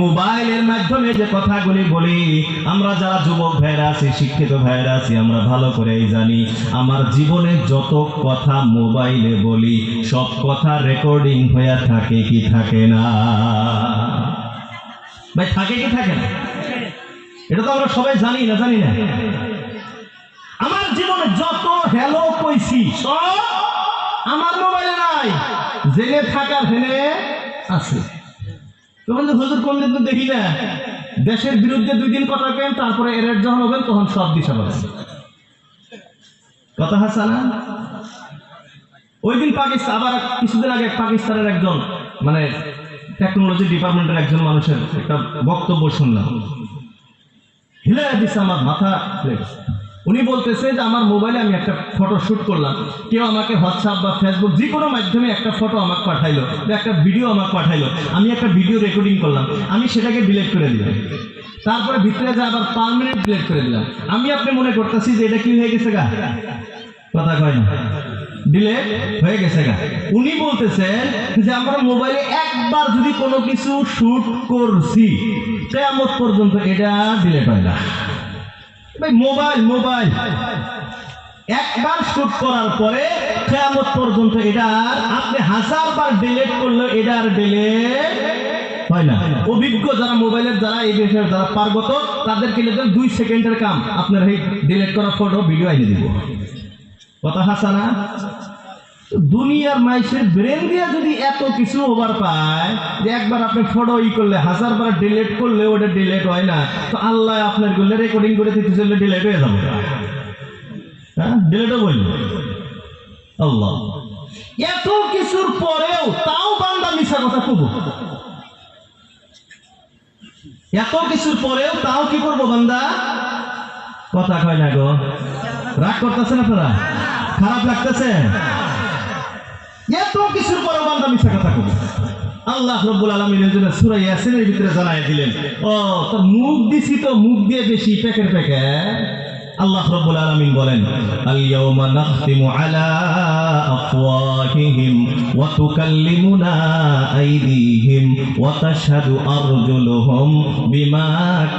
মোবাইলের মাধ্যমে যে কথাগুলি বলি, আমরা যারা যুবক ভাইরা আছি, শিক্ষিত ভাইরা আছি, আমরা ভালো করেই জানি আমার জীবনে যত কথা মোবাইলে বলি সব কথা রেকর্ডিং হয়ে থাকে কি থাকে না? ভাই থাকে কি থাকে না? এটা তো আমরা সবাই জানি না, জানি না? আমার জীবনে যত হ্যালো কইছি সব আমার মোবাইলে নাই, জেনে থাকার জেনে আছে। তখন যে হুজুর কোনদিন তো দেখি না, দেশের বিরুদ্ধে 2 দিন কথা কেন, তারপরে এর যখন হবেন তখন সব দিশা পাবে। কথা আছে না? ওই দিন পাকিস্তান, আবার কিছুদিন আগে পাকিস্তানের একজন মানে টেকনোলজি ডিপার্টমেন্টের একজন মানুষের একটা বক্তব্য শুনলাম, হিলায় দিচ্ছে আমার মাথা। উনি বলতেছে যে আমার মোবাইলে আমি একটা ফটো শুট করলাম, কেউ আমাকে হোয়াটসঅ্যাপ বা ফেসবুক যে কোনো মাধ্যমে একটা ফটো আমাকে পাঠাইলো, একটা ভিডিও আমাকে পাঠাইলো, আমি একটা ভিডিও রেকর্ডিং করলাম, আমি সেটাকে ডিলিট করে দিলাম, তারপরে ভিতরে যা আবার পার্মানেন্ট ডিলিট করে দিলাম। আমি আপনি মনে করতেছি যে এটা কি হয়ে গেছে গা, কথা কয় না, ডিলিট হয়ে গেছে গা। উনি বলতেছেন যে আমরা মোবাইলে একবার যদি কোনো কিছু শুট করছি কিয়ামত পর্যন্ত এটা ডিলিট হয় না। ভাই মোবাইল একবার শুট করার পরে কিয়ামত পর্যন্ত এটা আপনি 1000 বার ডিলিট করলে এটা আর ডিলিট হয় না। অভিজ্ঞ যারা মোবাইলের যারা এই বিষয়ে যারা পারগত তাদেরকে 2 সেকেন্ডের কাম আপনার এই ডিলিট করা ফটো ভিডিও আইনে দিব। কথা হাসা না? দুনিয়ার মানুষের ব্রেন দিয়ে যদি এত কিছু ওভার পায় যে একবার আপনি ফটো করলে 1000 বার ডিলিট করলে ওটা ডিলিট হয় না, তো আল্লাহ আপনার গুলো রেকর্ডিং করে দিতে চললে ডিলিট হয়ে যাবে। হ্যাঁ, ডিলিটও বলল আল্লাহ। এত কিছুর পরেও তাও বান্দা মিছা কথা কব, এত কিছুর পরেও তাও কি করবো বান্দা? কথা কয় না গো, রাগ করতেছেন আপনারা? খারাপ লাগতেছে? এত কিছুর পরে বান্দা মিথ্যা কথা কবে। আল্লাহ রাব্বুল আলামিনের জন্য সূরা ইয়াসিনের ভিতরে জানায় দিলেন, ও তোর মুখ দিছি তো, মুখ দিয়ে বেশি প্যাকেট প্যাকেট। আল্লাহ রাব্বুল আলামিন বলেন, আল ইয়াউমা নাখতিমু আলা আফওয়াহিহিম ওয়া তুকাল্লিমুনা আইদিহিম ওয়া তাশহাদু আরজুলুহুম বিমা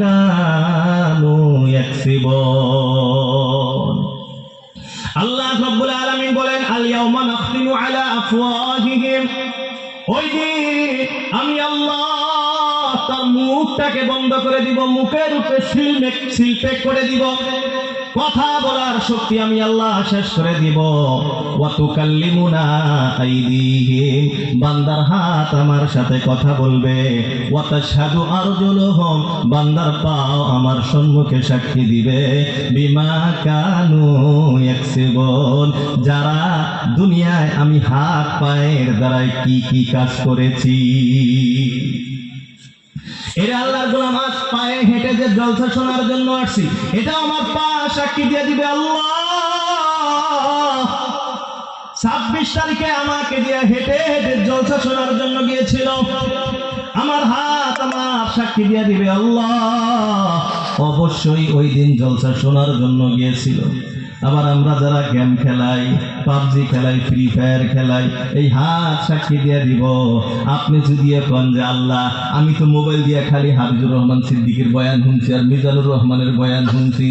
কানু ইয়াকসিবুন। আল্লাহ রাব্বুল আলামিন বলেন, আল ইয়াউমা নাখতিমু আলা আফওয়াহিহিম, ওই দিন আমি আল্লাহ তার মুখটাকে বন্ধ করে দিব, মুখের উপরে সিল করে দিব, কথা বলার শক্তি আমি আল্লাহ শেষ করে দিব। ওয়া তুকাল্লিমুনা আইদিহিম, বান্দার হাত আমার সাথে কথা বলবে। ওয়া তাশহাদু আরজুলুহুম, বান্দার পাও আমার সম্মুখে সাক্ষী দিবে। বিমা কানু ইয়াকসিবুন, যারা দুনিয়ায় আমি হাত পায়ের দ্বারা কি কি কাজ করেছি। এরা আল্লাহর গোলাম, আজ পায়ে হেঁটে যে জলসা শোনার জন্য আসছি, এটা আমার পা সাক্ষী দিয়ে দিবে। আল্লাহ 26 তারিখে আমাকে দিয়ে হেঁটে হেঁটে জলসা শোনার জন্য গিয়েছিল, আমার হাত আমার সাক্ষী দিয়ে দিবে। আল্লাহ অবশ্যই ওই দিন জলসা শোনার জন্য গিয়েছিল। আবার আমরা যারা গেম খেলাই, পাবজি খেলাই, ফ্রি ফায়ার খেলাই, এই হাত সাক্ষী দিয়ে দিব। আপনি যদি এখন যে আল্লাহ আমি তো মোবাইল দিয়ে খালি হাফিজুর রহমান সিদ্দিকের বয়ান শুনছি আর মিজানুর রহমানের বয়ান শুনছি,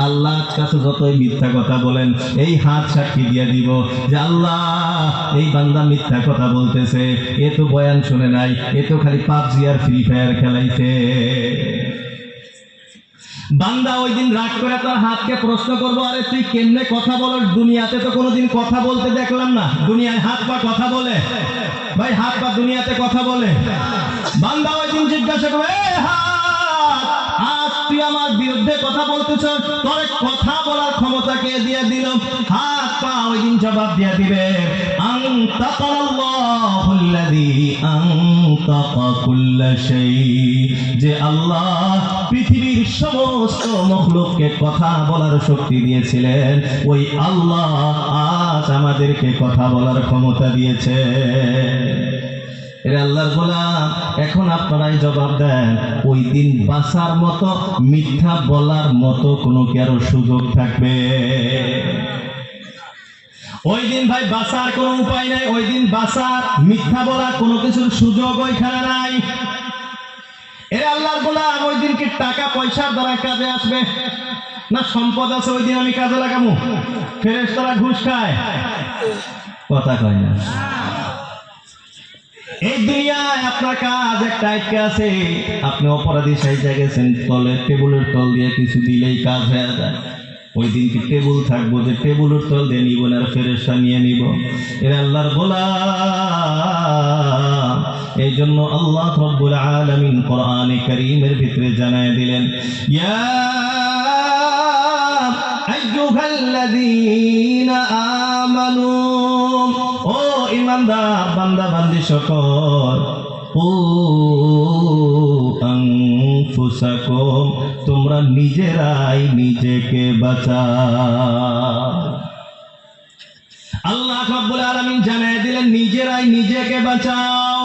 আল্লাহ কাছে যতই মিথ্যা কথা বলেন এই হাত সাক্ষী দিয়ে দিব যে আল্লাহ এই বান্দা মিথ্যা কথা বলতেছে, এ তো বয়ান শুনে নাই, এ তো খালি পাবজি আর ফ্রি ফায়ার খেলাইছে। বান্দা ওই দিন রাগ করে তার হাতকে প্রশ্ন করবো, আরে তুই কেমনে কথা বলো? দুনিয়াতে তো কোনোদিন কথা বলতে দেখলাম না, দুনিয়ায় হাত পা কথা বলে? ভাই হাত পা দুনিয়াতে কথা বলে? বান্দা ওই দিন জিজ্ঞাসা করবে, আজ তুই আমার বিরুদ্ধে কথা বলতেছ, তোর কথা বলার ক্ষমতা কে দিয়ে দিল? হাত পা ওই দিন জবাব দিয়ে দিবে, আনতাকাল্লাহুল্লাযী আনতাকা কুল্লা শাই, যে আল্লাহ পৃথিবীর সমস্ত মখলুককে কথা বলার শক্তি দিয়েছিলেন, ওই আল্লাহ আজ আমাদেরকে কথা বলার ক্ষমতা দিয়েছে। এরা আল্লাহর গোলাম, এখন আপনারাই জবাব দেন, ওই দিন বাঁচার মতো, মিথ্যা বলার মতো কোনো কারো সুযোগ থাকবে? ওই দিন ভাই বাঁচার কোনো উপায় নাই, ওই দিন বাঁচার, মিথ্যা বলার কোনো কিছুর সুযোগ ওইখানে নাই। এ আল্লাহর গোলাম, ওই দিন কি টাকা পয়সার দ্বারা কাজে আসবে, না সম্পদ আছে ওই দিন আমি কাজে লাগাবো? ফেরেশতারা ঘুষ খায়, কথা কয় না। এই দুনিয়ায় আপনার কাজ একটা আটকে আছে, আপনি অপরাধী সাইজা গেছেন, তলে টেবিলের তল দিয়ে কিছু দিলেই কাজ হয়ে যায়। ওই দিন কি টেবিল থাকবো যে টেবিলের তল দিয়ে নিব না, ফেরেশতা নিয়ে নিব? এরা আল্লাহর গোলাম। এই জন্য আল্লাহ রাব্বুল আলামিন কোরআনে কারীমের ভিতরে জানায় দিলেন, ইয়া আইয়ুহাল্লাযীনা আমানু, ও ঈমানদার বান্দা বান্দি সকল, ও আনফুসাকুম, তোমরা নিজেরাই নিজেকে বাঁচাও। আল্লাহ রাব্বুল আলামিন জানায় দিলেন নিজেরাই নিজেকে বাঁচাও।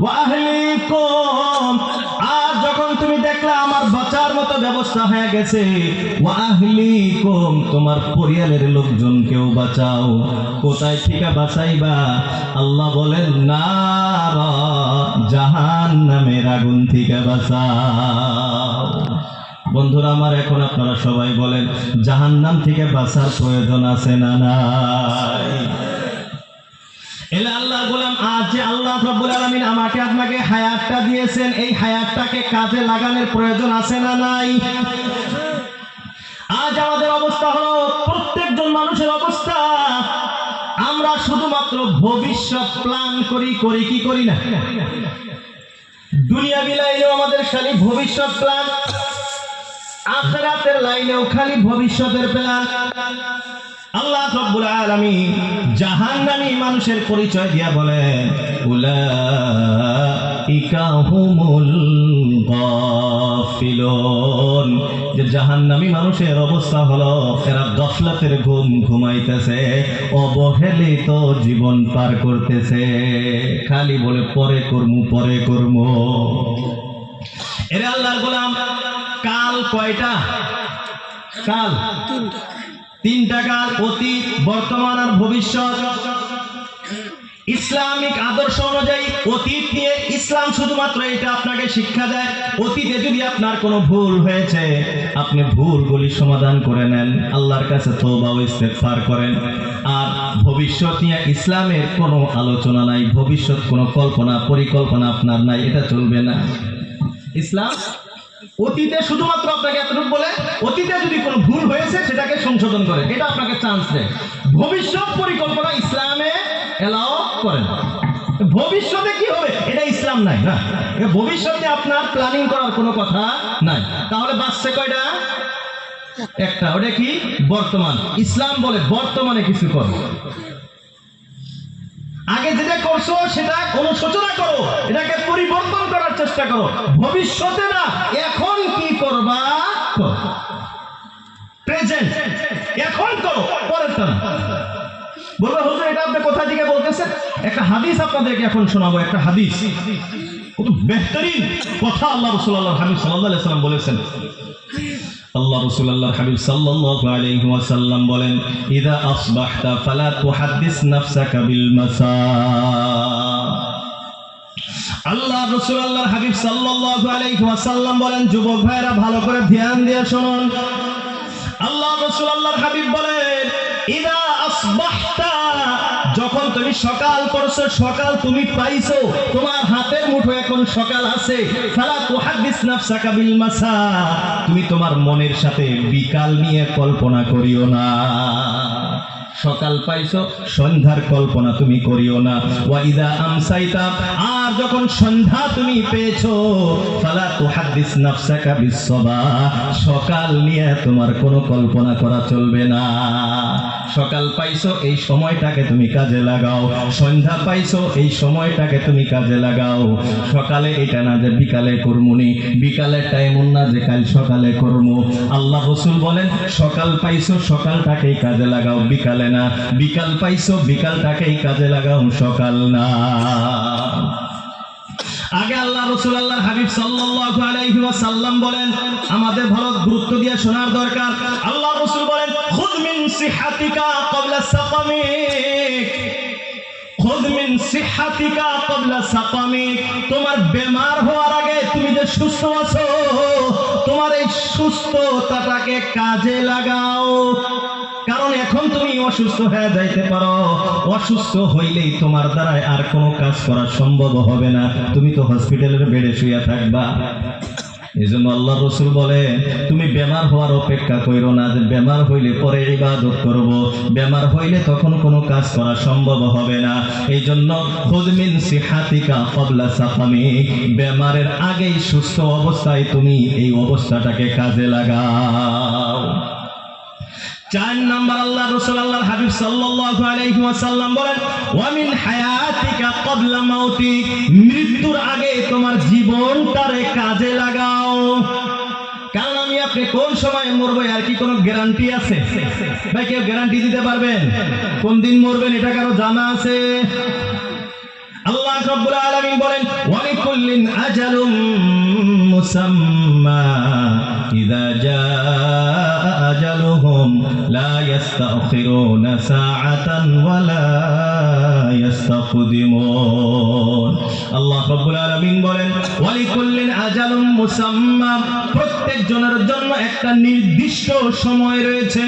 ওয়া আহলিকুম, আর যখন তুমি দেখলা আমার বাঁচার মতো ব্যবস্থা হয়ে গেছে, ওয়া আহলিকুম, তোমার পরিবারের লোকজনকেও বাঁচাও। কোথায় থেকে বাঁচাইবা? আল্লাহ বলেন নার, জাহান্নামের আগুন থেকে বাঁচাও। বন্ধুরা আমার, এখন আপনারা সবাই বলেন জাহান্নাম থেকে বাঁচার প্রয়োজন আছে না নাই? এলে আল্লাহর গোলাম, আজ যে আল্লাহ রাব্বুল আলামিন আমাকে আপনাকে হায়াতটা দিয়েছেন, এই হায়াতটাকে কাজে লাগানোর প্রয়োজন আছে না নাই? আজ আমাদের অবস্থা হলো, প্রত্যেকজন মানুষের অবস্থা, আমরা শুধুমাত্র ভবিষ্যৎ প্ল্যান করি কি করি না? দুনিয়া বিলাইলেও আমাদের খালি ভবিষ্যৎ প্ল্যান, আখিরাতের লাইনেও খালি ভবিষ্যতের প্ল্যান। আল্লাহ রাব্বুল আলামিন জাহান্নামী মানুষের পরিচয় দিয়া বলেন, উলাইকা হুমুল গাফিলুন, যে জাহান্নামী মানুষের অবস্থা হলো এরা গফলতের ঘুম ঘুমাইতেছে, অবহেলিত জীবন পার করতেছে, খালি বলে পরে করমু। এরা আল্লাহর গোলাম, কাল কয়টা? কাল তিনটা কাল, অতীত, বর্তমান আর ভবিষ্যৎ। ইসলামিক আদর্শ অনুযায়ী অতীত নিয়ে ইসলাম শুধুমাত্র এটা আপনাকে শিক্ষা দেয়, অতীতে যদি আপনার কোনো ভুল হয়েছে আপনি ভুলগুলি সমাধান করে নেন, আল্লাহর কাছে তওবা ও ইস্তেগফার করেন। আর ভবিষ্যৎ নিয়ে ইসলামের কোনো আলোচনা নাই, ভবিষ্যৎ কোনো কল্পনা পরিকল্পনা আপনার নাই, এটা চলবে না। ইসলাম অতীতে শুধুমাত্র আপনাকে এতটুকু বলে, অতীতে যদি কোনো ভুল হয়েছে সেটাকে সংশোধন করে, এটা আপনাকে চান্স দেয়। ভবিষ্যৎ পরিকল্পনা ইসলামে এলাও করেন। ভবিষ্যতে কি হবে এটা ইসলাম নাই, না, ভবিষ্যতে আপনার প্ল্যানিং করার কোনো কথা নাই। তাহলে বাঁচছে কয়টা? একটা, ওটা কি? বর্তমান। ইসলাম বলে বর্তমানে কিছু করো, আগে যেটা করছো সেটা অনুশোচনা করো, এটাকে পরিবর্তন করার চেষ্টা করো। ভবিষ্যতে না, এখন কি করবা প্রেজেন্ট, এখন করো, পরেরটা না। বলবে হুজুর এটা আপনি কোথা থেকে বলতেছেন? একটা হাদিস আপনাদেরকে এখন শোনাবো, একটা হাদিস, কত বেহতরিন কথা আল্লাহ রাসূল আল্লাহর হাবিব সাল্লাল্লাহু আলাইহি ওয়াসাল্লাম বলেছেন। আল্লাহ রাসূল আল্লাহর হাবিব সাল্লাল্লাহু আলাইহি ওয়াসাল্লাম বলেন, ইযা আসবাহতা ফালা তুহাদ্দিস নাফসাকা বিল মাসা। আল্লাহ রাসূল আল্লাহর হাবিব সাল্লাল্লাহু আলাইহি ওয়াসাল্লাম বলেন, যুবক ভাইরা ভালো করে ধ্যান দিয়ে শুনুন। আল্লাহ রাসূল আল্লাহর হাবিব বলেন, ইযা আসবাহতা, যখন তুমি সকাল করছো, সকাল তুমি পাইছো, তোমার হাতের মুঠো এখন সকাল আছে, ফালা তুহাদ্দিস নাফসাকা বিল মাসা, তুমি তোমার মনের সাথে বিকাল নিয়ে কল্পনা করিও না। সকাল পাইছো, সন্ধ্যার কল্পনা তুমি করিও না। ওয়া ইযা আমসাইতা, আর যখন সন্ধ্যা তুমি পেয়েছো, ফালা তুহাদ্দিস নাফসাকা বিস সাবাহ, সকাল নিয়ে তোমার কোনো কল্পনা করা চলবে না। সকাল পাইছো, এই সময়টাকে তুমি কাজে লাগাও, সন্ধ্যা পাইছো, এই সময়টাকে তুমি কাজে লাগাও। সকালে এটা না যে বিকালে করমুনি, বিকালের টাইম না যে কাল সকালে করমু। আল্লাহ রাসূল বলেন, সকাল পাইছো, সকালটাকেই কাজে লাগাও, বিকালে না। বিকাল পাইছো, বিকালটাকেই কাজে লাগাও, সকাল না। আগে আল্লাহ রাসূল আল্লাহর হাবিব সাল্লাল্লাহু আলাইহি ওয়াসাল্লাম বলেন, আমাদের ভালো গুরুত্ব দিয়ে শোনার দরকার। আল্লাহ রাসূল বলেন, খুদ মিন সিহাতিকা ক্বাবলা সাকামিক, খুদ মিন সিহাতিকা ক্বাবলা সাকামিক, তোমার বেমার হওয়ার আগে সুস্থ আছো, তোমার এই সুস্থতাটাকে কাজে লাগাও। কারণ এখন তুমি অসুস্থ হয়ে যাইতে পারো, অসুস্থ হইলেই তোমার দ্বারা আর কোনো কাজ করা সম্ভব হবে না, তুমি তো হসপিটালের বেডে শুয়ে থাকবা। এই জন্য আল্লাহ রসুল বলে, তুমি বেমার হওয়ার অপেক্ষা করো না যে বেমার হইলে পরে ইবাদত করব, বেমার হইলে তখন কোনো কাজ করা সম্ভব হবে না। এই জন্য খুদ মিন সিহাতিকা ক্বাবলা সাকামিক, বেমারের আগেই সুস্থ অবস্থায় তুমি এই অবস্থাটাকে কাজে লাগাও। 4 নাম্বার, আল্লাহ রাসূল আল্লাহর হাবিব সাল্লাল্লাহু আলাইহি ওয়াসাল্লাম বলেন, ওয়া মিন হায়াতিকা ক্বাবলা মাউতিক, মৃত্যুর আগে তোমার জীবনটারে কাজে লাগাও। কারণ আমি আপনি কোন সময় মরবো আর কি কোনো গ্যারান্টি আছে? ভাই কেউ গ্যারান্টি দিতে পারবেন কোন দিন মরবেন? এটা কারো জানা আছে? আল্লাহ রাব্বুল আলামিন বলেন, ওয়া লিকুল্লিন আজালুম মুসাম্মা ইযা জাআ আজালুহুম লা ইস্তাখিরুনা সাআতান ওয়া লা ইস্তাকদিমুন। আল্লাহ রাব্বুল আলামিন বলেন, ওয়া লিকুল্লিন আজালুম মুসাম্মা, প্রত্যেক জনের জন্য একটা নির্দিষ্ট সময় রয়েছে।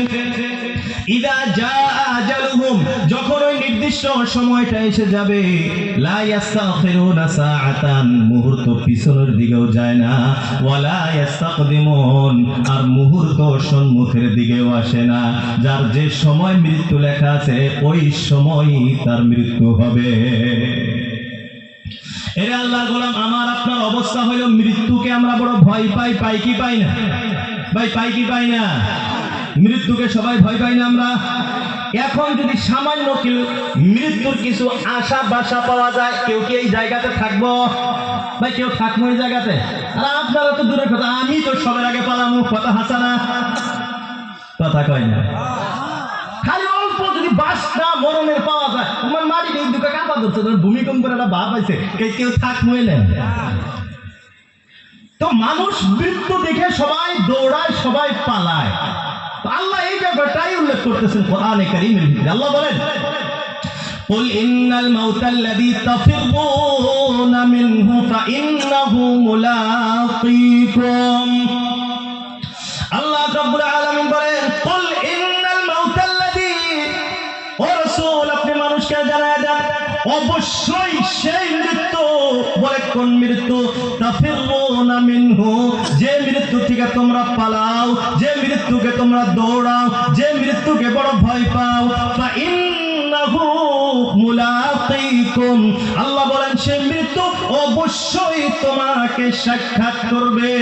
ইযা জাআ আজালুহুম, যখন ওই নির্দিষ্ট সময়টা এসে যাবে, লা ইস্তাখিরুনা সাআতান, মুহূর্ত পিছনের দিকেও যায় না, ওয়ালা ইস্তাকদিমুন, আর মুহূর্ত সম্মুখের দিকেও আসে না। যার যে সময় মৃত্যু লেখা আছে ওই সময়ই তার মৃত্যু হবে। এরে আল্লাহর গোলাম, আমার আপনার অবস্থা হলো মৃত্যুকে আমরা বড় ভয় পাই, পাই কি পাই না? ভাই পাই কি পাই না? মৃত্যুকে সবাই ভয় পাই না আমরা? এখন যদি সামান্য কেউ মৃত্যুর কিছু আশা বাসা পাওয়া যায়, কেউ কি এই জায়গাতে থাকবো? ভাই কেউ থাকবো এই জায়গাতে? আর আপনারা তো দূরের কথা, আমি তো সবার আগে পালামু, কথা হাসা না, কথা কয় না। খালি অল্প যদি বাসটা মরণের পাওয়া যায়, তোমার মাটির এই দুটো কাঁপা ধরছে, ভূমিকম্পের একটা ভাব আছে, কেউ থাকবো না। তো মানুষ মৃত্যু দেখে সবাই দৌড়ায়, সবাই পালায়। আল্লাহ এই ব্যাপারটাই উল্লেখ করতেছেন কোরআনে কারীমের ভিতরে। আল্লাহ বলেন, কুল ইন্নাল মাউতাল্লাযী তাফিরুনা মিনহু ফাইন্নাহু মুলাকীকুম। আল্লাহ রাব্বুল আলামিন বলেন, কুল ইন্নাল মাউতাল্লাযী, ও রাসূল আপনি মানুষকে জানায় দেন, অবশ্যই সেই মৃত্যু। বলে কোন মৃত্যু? তাফিরুনা মিনহু, যে মৃত্যু থেকে তোমরা পালাও, যে মৃত্যুকে তোমরা দৌড়াও, যে মৃত্যুকে বড় ভয় পাও, ফাইন্নাহু মুলাকীকুম, আল্লাহ বলেন সেই মৃত্যু অবশ্যই তোমাকে সাক্ষাৎ করবে।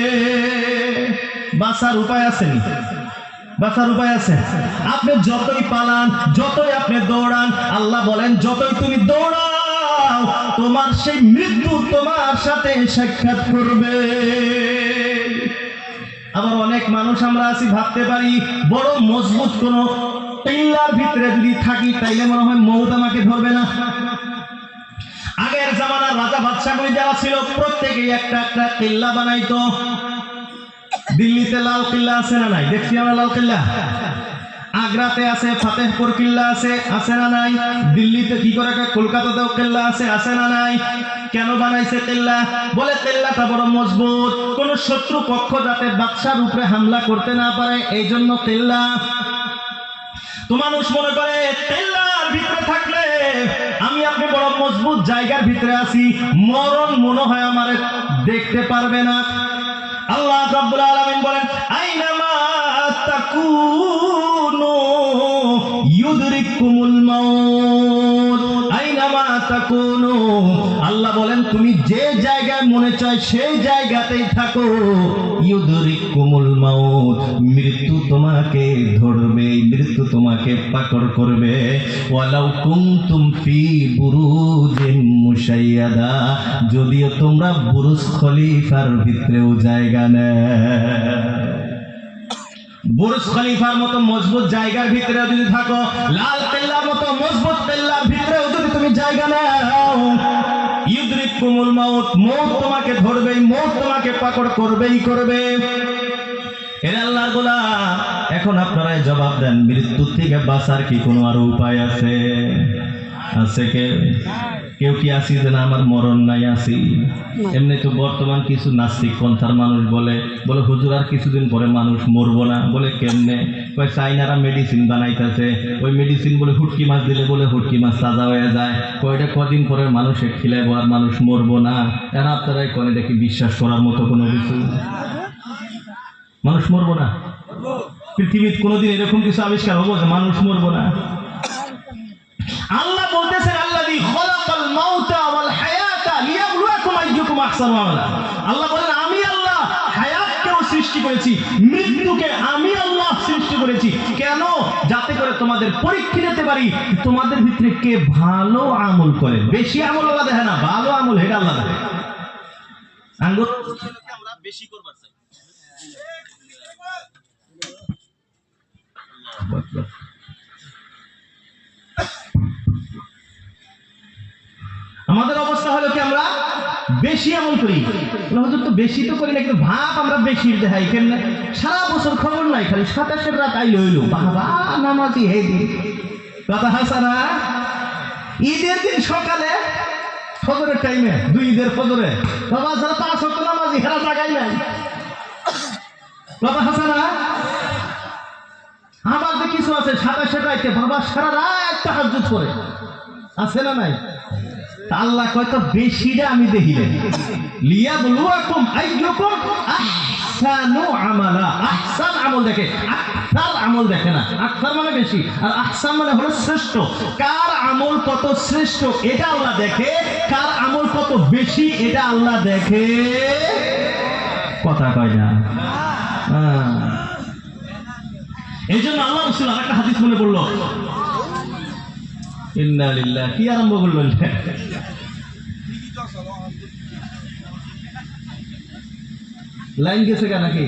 বাঁচার উপায় আছে নি? বাঁচার উপায় আছে? আপনি যতই পালান, যতই আপনি দৌড়ান, আল্লাহ বলেন যতই তুমি দৌড়াও, তোমার সেই মৃত্যু তোমার সাথে সাক্ষাৎ করবে। আবার অনেক মানুষ আমরা আছি ভাবতে পারি, বড় মজবুত কোন টিল্লার ভিতরে যদি থাকি তাইলে মনে হয় মৌত আমাকে ধরবে না। আগের জামানার রাজা বাদশাগুলি যারা ছিল, প্রত্যেকেই একটা একটা কিল্লা বানাইতো। দিল্লিতে লাল কিল্লা আছে না নাই? দেখছি আমরা লাল কিল্লা। আগ্রাতে আছে, ফাতেহপুর কিল্লা আছে, আছে না নাই? দিল্লিতে কি করে, কলকাতাতেও কিল্লা আছে, আছে না নাই? কেন বানাইছে কিল্লা? বলে কিল্লাটা বড় মজবুত, কোন শত্রু পক্ষ যাতে বাদশার উপরে হামলা করতে না পারে, এই জন্য কিল্লা। তো মানুষ মনে করে কিল্লার ভিতরে থাকলে আমি আপনি বড় মজবুত জায়গার ভিতরে আছি, মরণ মনে হয় আমার দেখতে পারবে না। আল্লাহ রাব্বুল আলামিন বলেন, আইনামা তাকুনু ইউদরিকুমুল মাউত, আইনামা তাকুনু, আল্লাহ বলেন তুমি যে জায়গায় মনে চায় সেই জায়গাতেই থাকো, ইউদরিকুমুল মাউত, মৃত্যু তোমাকে ধরবে, মৃত্যু তোমাকে পাকড় করবে। ওয়ালাউ কুনতুম ফি বুরুজিন মুশাইয়াদা, যদিও তোমরা বুরুজ খলিফার ভিতরেও জায়গা নেয়। বুরুজ খলিফার মতো মজবুত জায়গার ভিতরে যদি থাকো, লাল কেল্লার মতো মজবুত কেল্লার ভিতরেও যদি তুমি জায়গা নাও, ইউদরিকুমুল মাউত, মউত তোমাকে ধরবেই, মউত তোমাকে পাকড় করবেই করবে। এর আল্লাহর গোলাম, এখন আপনারা জবাব দেন, মৃত্যু থেকে বাঁচার কি কোনো আর উপায় আছে? আছে কে? কেউ কি আছি যে না আমার মরণ নাই আছি? এমনি তো বর্তমান কিছু নাস্তিক পন্থার মানুষ বলে হুজুর আর কিছুদিন পরে মানুষ মরবো না। বলে কেমনে? কয় চাইনারা মেডিসিন বানাইতেছে, ওই মেডিসিন বলে হুটকি মাছ দিলে বলে হুটকি মাছ তাজা হয়ে যায়। কয়টা কদিন পরে মানুষে খিলাইবো আর মানুষ মরবো না। এর আপনারাই কোন দেখি বিশ্বাস করার মতো কোনো কিছু? মানুষ মরবো না? পৃথিবীর কোনোদিন এরকম কিছু আবিষ্কার হবো যে মানুষ মরবো না? আল্লাহ বলতেছেন আল্লাযী খালাকাল মাউতা ওয়াল হায়াতা লিয়াবলুয়াকুম আইয়ুকুম আহসানু আমালা। আল্লাহ বলেন আমি আল্লাহ হায়াতকেও সৃষ্টি করেছি, মৃত্যুকে আমি আল্লাহ সৃষ্টি করেছি। কেন? যাতে করে তোমাদের পরীক্ষা নিতে পারি তোমাদের ভিতরে কে ভালো আমল করে। বেশি আমল আল্লাহ দেখে না, ভালো আমল হেটা আল্লাহ দেখে। আঙ্গুর আমরা বেশি করবার চাই। আমাদের অবস্থা হলো কি আমরা বেশি আমল করি। হুজুর তো বেশি তো করি না, কিন্তু ভাব আমরা বেশি দেখাই। কেমনে? সারা বছর খবর নাই, খালি 27 রাত আইলে হইলো বাবা নামাজি হে দিন কথা হাসানা। ঈদের দিন সকালে ফজরের টাইমে, 2 ঈদের ফজরে বাবা যারা 5 ওয়াক্ত নামাজি হেরা জায়গায় নাই কথা হাসানা। আবার যে কিছু আছে 27 রাতে বাবা সারা রাত তাহাজ্জুদ করে, আছে না নাই? আল্লাহ কয়তো বেশিটা আমি দেখিলে লিয়াবলুয়াকুম আইয়ুকুম আহসানু আমালা। আহসান আমল দেখে, আকসার আমল দেখে না। আকসার মানে বেশি, আর আহসান মানে হলো শ্রেষ্ঠ। কার আমল কত শ্রেষ্ঠ এটা আল্লাহ দেখে, কার আমল কত বেশি এটা আল্লাহ দেখে। কথা কয় না? এই জন্য আল্লাহ রাসূল আরেকটা হাদিস মনে পড়লো, ইন্না লিল্লাহি। কি আরম্ভ করলো? লাইন গেছে কেন নাকি?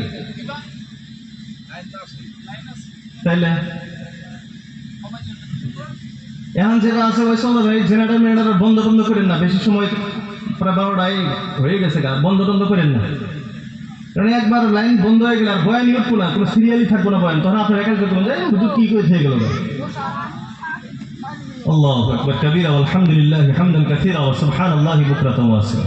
তাইলে এখন যেটা আছে ওই চলো ভাই, জেনারেটর মেনারেটর বন্ধ করেন না। বেশি সময় প্রায় 12টায় হয়ে গেছে, বন্ধ করেন না। কারণ একবার লাইন বন্ধ হয়ে গেলে আর বয়ানই উঠবো না, কোনো সিরিয়ালই থাকবো না বয়ান। তখন আপনার একা করতে বলছেন হুজুর কি করে থেকে গেল। আল্লাহু আকবার কাবীরা আলহামদুলিল্লাহি হামদান কাসীরা ওয়া সুবহানাল্লাহি বুকরাতান ওয়া আসীলা।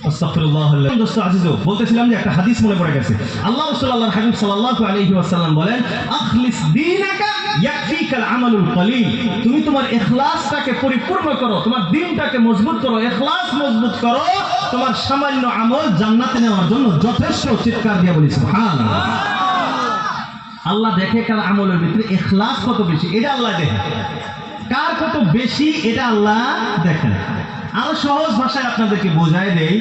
আস্তাগফিরুল্লাহ। দোস্ত আজিজো, বলতেছিলাম যে একটা হাদিস মনে পড়ে গেছে। আল্লাহ রাসূল আল্লাহর হাবিব সাল্লাল্লাহু আলাইহি ওয়াসাল্লাম বলেন আখলিস দীনাকা ইয়াকফিকাল আমালুল কলিল। তুমি তোমার ইখলাসটাকে পরিপূর্ণ করো, তোমার দ্বীনটাকে মজবুত করো, ইখলাস মজবুত করো, তোমার সামান্য আমল জান্নাতে নেওয়ার জন্য যথেষ্ট। চিৎকার দিয়ে বলি সুবহানাল্লাহ। আল্লাহ দেখে কার আমলের ভিতরে ইখলাস কত বেশি এটা আল্লাহ দেখে, কার কত বেশি এটা আল্লাহ দেখেন। আরো সহজ ভাষায় আপনাদেরকে বোঝায় দেই,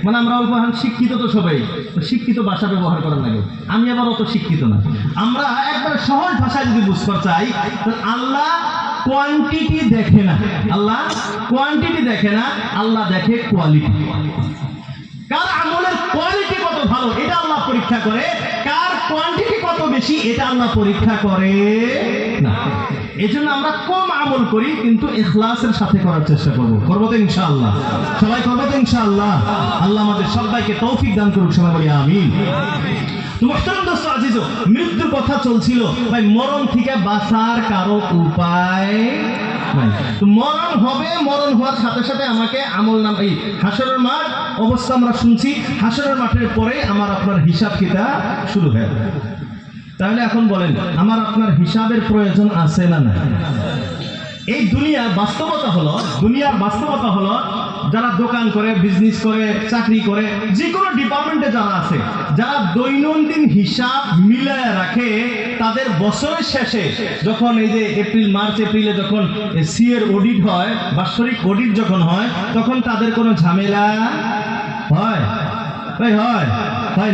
মানে আমরা অল্প শিক্ষিত তো সবাই, শিক্ষিত ভাষা ব্যবহার করার লাগে। আমি আবার অত শিক্ষিত না। আমরা একবার সহজ ভাষায় যদি বুঝতে চাই, আল্লাহ কোয়ান্টিটি দেখে না, আল্লাহ কোয়ান্টিটি দেখে না, আল্লাহ দেখে কোয়ালিটি। কার আমলের কোয়ালিটি কত ভালো এটা আল্লাহ পরীক্ষা করে, কার কোয়ান্টিটি কত বেশি এটা আল্লাহ পরীক্ষা করে না। এই জন্য আমরা কম আমল করি, কিন্তু ইখলাসের সাথে করার চেষ্টা করবো তো ইনশাআল্লাহ। সবাই করবো তো ইনশাআল্লাহ। আল্লাহ আমাদের সবাইকে তৌফিক দান করুক, সবাই বলি আমিন। মুহতারাম দোস্ত আজিজো, মৃত্যুর কথা চলছিল ভাই। মরণ থেকে বাঁচার কারো উপায় নাই। তো মরণ হবে, মরণ হওয়ার সাথে সাথে আমাকে আমল নাম, এই হাসরের মাঠ অবস্থা আমরা শুনছি, হাসরের মাঠের পরে আমার আপনার হিসাব কিতাব শুরু হয়ে যাবে। তাহলে এখন বলেন আমার আপনার হিসাবের প্রয়োজন আছে না না? এই দুনিয়ার বাস্তবতা হলো যারা দোকান করে, বিজনেস করে, চাকরি করে, যে কোনো ডিপার্টমেন্টে যারা আছে, যারা দৈনন্দিন হিসাব মিলায় রাখে, তাদের বছরের শেষে যখন এই যে মার্চ এপ্রিলে যখন সিএর অডিট হয়, বাৎসরিক অডিট যখন হয়, তখন তাদের কোনো ঝামেলা হয়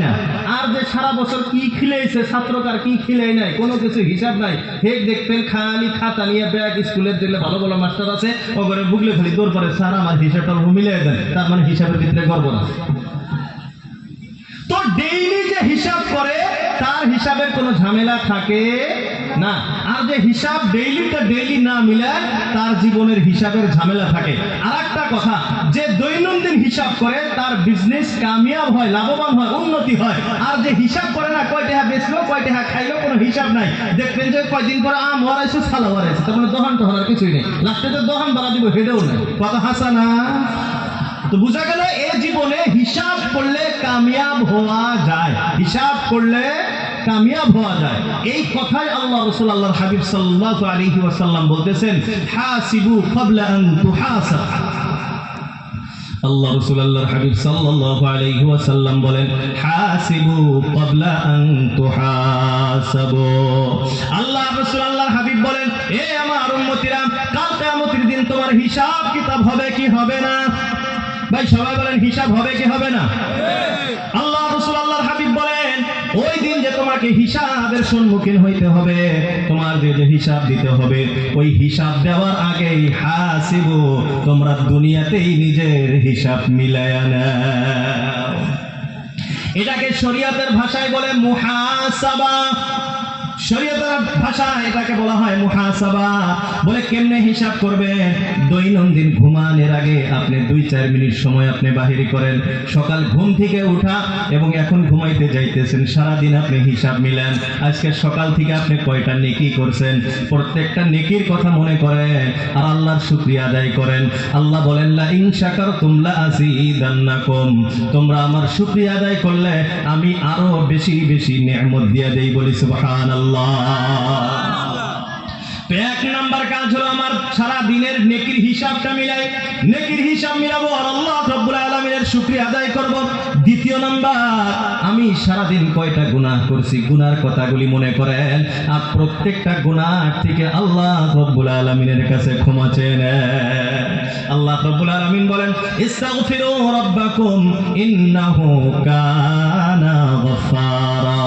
না। আর যে সারা বছর কি খিলেছে ছাত্রকার, কি খিলাই নাই, কোনো কিছু হিসাব নাই। হেক দেখতেন খালি খাতা নিয়ে ব্যাগ, স্কুলের দিলে ভালো ভালো মাস্টার আছে, ওখানে বুকলে খালি দৌড় করে স্যার আমার হিসাবটা মিলিয়ে দেন, তার মানে হিসাবের ভিতরে গর্ব না। তো ডেইলি যে হিসাব করে তার হিসাবের কোনো ঝামেলা থাকে না। আর যে হিসাব ডেইলিটা ডেইলি না মিলায় তার জীবনের হিসাবের ঝামেলা থাকে। আর একটা কথা, যে দৈনন্দিন হিসাব করে তার বিজনেস কামিয়াব হয়, লাভবান হয়, উন্নতি হয়। আর যে হিসাব করে না, কয় টাকা বেচলো, কয় টাকা খাইলো, কোনো হিসাব নাই। দেখবেন যে কয়দিন পরে আম হরাইছে, ছালা হরাইছে, তার মানে দোকান টোহার কিছুই নেই, লাস্টে তো দোকান ভাড়া দিব হেডেও নেই। কথা হাসা না? তো বোঝা গেল এই জীবনে হিসাব করলে কামিয়াব হওয়া যায়, হিসাব করলে কামিয়াব হওয়া যায়। এই কথাই আল্লাহ রাসূল আল্লাহর হাবিব সাল্লাল্লাহু আলাইহি ওয়াসাল্লাম বলতেছেন, হাসিবু ক্বাবলা আন তুহাসাব। আল্লাহ রাসূল আল্লাহর হাবিব সাল্লাল্লাহু আলাইহি ওয়াসাল্লাম বলেন, হাসিবু ক্বাবলা আন তুহাসাবু। আল্লাহ রাসূল আল্লাহর হাবিব বলেন, এ আমার উম্মতিরা, কাল কিয়ামতের দিন তোমার হিসাব কিতাব হবে কি হবে না? ভাই সবাই বলেন, হিসাব হবে কি হবে না? আল্লাহ রাসূল আল্লাহর হাবিব বলেন, ওই দিন যে তোমাকে হিসাবের সম্মুখীন হইতে হবে, তোমার যে হিসাব দিতে হবে, ওই হিসাব দেওয়ার আগেই হাসিবু, তোমরা দুনিয়াতেই নিজের হিসাব মিলায়া নাও। এটাকে শরীয়তের ভাষায় বলে মুহাসাবা। শরীয়তের ভাষায় এটাকে বলা হয় মুহাসাবা। বলে কেমনে হিসাব করবে? দৈনন্দিন ঘুমানোর আগে আপনি 2-4 মিনিট সময় আপনি বাহির করেন। সকাল ঘুম থেকে উঠা এবং এখন ঘুমাইতে যাইতেছেন, সারাদিন আপনি হিসাব মিলান। আজকে সকাল থেকে আপনি কয়টা নেকি করছেন, প্রত্যেকটা নেকির কথা মনে করেন আর আল্লাহর শুকরিয়া আদায় করেন। আল্লাহ বলেন, লা ইন শাকারতুম লা আযীদান্নাকুম, তোমরা আমার শুকরিয়া আদায় করলে আমি আরো বেশি বেশি নিয়ামত দিয়ে দেই। বলি সুবহানাল্লাহ। তো 1 নাম্বার কাজ হলো আমার সারা দিনের নেকির হিসাবটা মিলাই, নেকির হিসাব মিলাবো আর আল্লাহ রাব্বুল আলামিনের শুকরিয়া আদায় করব। 2 নাম্বার, আমি সারা দিন কয়টা গুনাহ করছি, গুনার কথাগুলি মনে করেন আর প্রত্যেকটা গুনাহ থেকে আল্লাহ রাব্বুল আলামিনের কাছে ক্ষমা চেয়ে নেন। আল্লাহ রাব্বুল আলামিন বলেন, ইস্তাগফিরু রাব্বাকুম ইন্নাহু কানা গফফারা।